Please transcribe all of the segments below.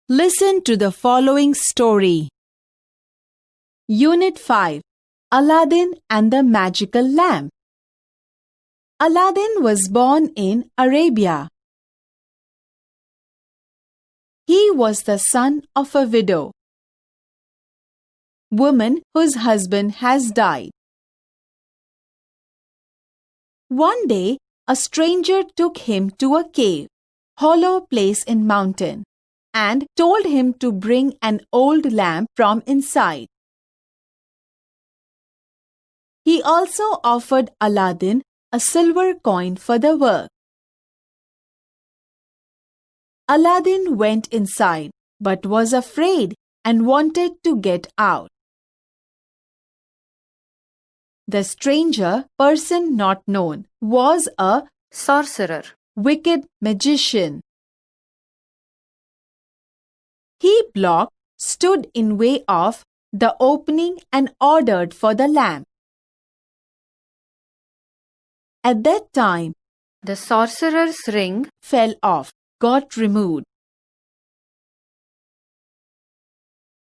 Listen to the following story. Unit 5. Aladdin and the Magical Lamp. Aladdin was born in Arabia. He was the son of a widow, woman whose husband has died. One day, a stranger took him to a cave, hollow place in mountain, and told him to bring an old lamp from inside. He also offered Aladdin a silver coin for the work. Aladdin went inside, but was afraid and wanted to get out. The stranger, person not known, was a sorcerer, wicked magician. He blocked, stood in way of the opening and ordered for the lamp. At that time, the sorcerer's ring fell off, got removed.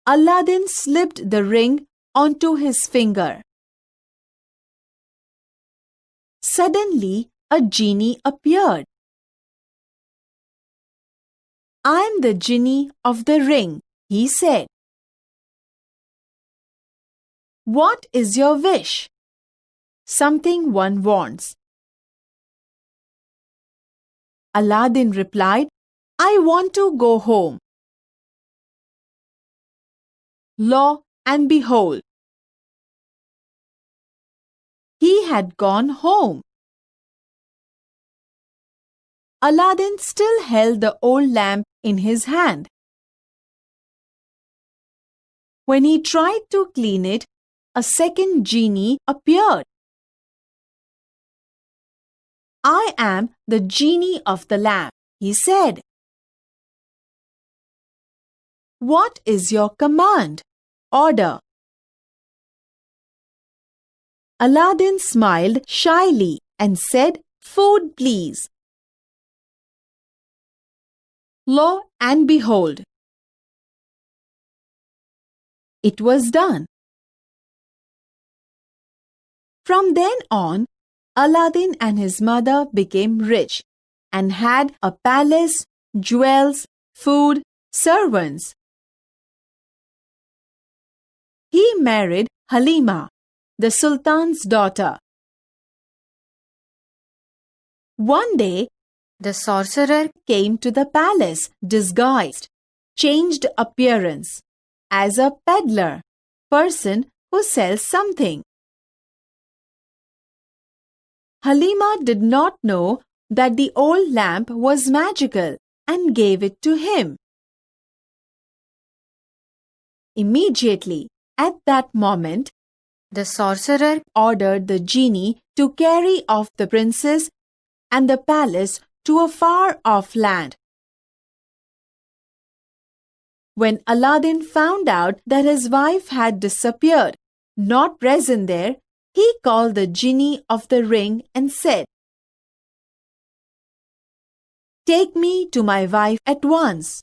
Aladdin slipped the ring onto his finger. Suddenly, a genie appeared. "I am the genie of the ring," he said. "What is your wish?" "Something one wants." Aladdin replied, "I want to go home." Lo and behold, he had gone home. Aladdin still held the old lamp in his hand. When he tried to clean it, a second genie appeared. "I am the genie of the lamp," he said. "What is your command? Order." Aladdin smiled shyly and said, "Food, please." Lo and behold, it was done. From then on, Aladdin and his mother became rich and had a palace, jewels, food, servants. He married Halima, the Sultan's daughter. One day, the sorcerer came to the palace disguised, changed appearance, as a peddler, person who sells something. Halima did not know that the old lamp was magical and gave it to him. Immediately, at that moment, the sorcerer ordered the genie to carry off the princess and the palace to a far-off land. When Aladdin found out that his wife had disappeared, not present there, he called the genie of the ring and said, "Take me to my wife at once."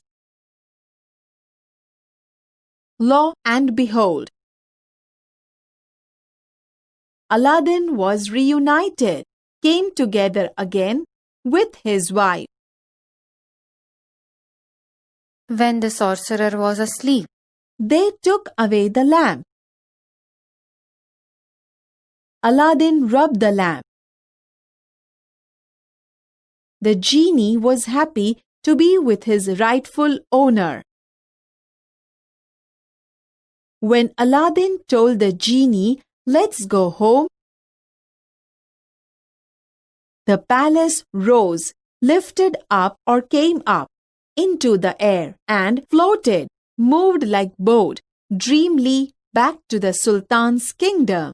Lo and behold, Aladdin was reunited, came together again with his wife. When the sorcerer was asleep, they took away the lamp. Aladdin rubbed the lamp. The genie was happy to be with his rightful owner. When Aladdin told the genie, "Let's go home," the palace rose, lifted up or came up into the air and floated, moved like boat, dreamily back to the Sultan's kingdom.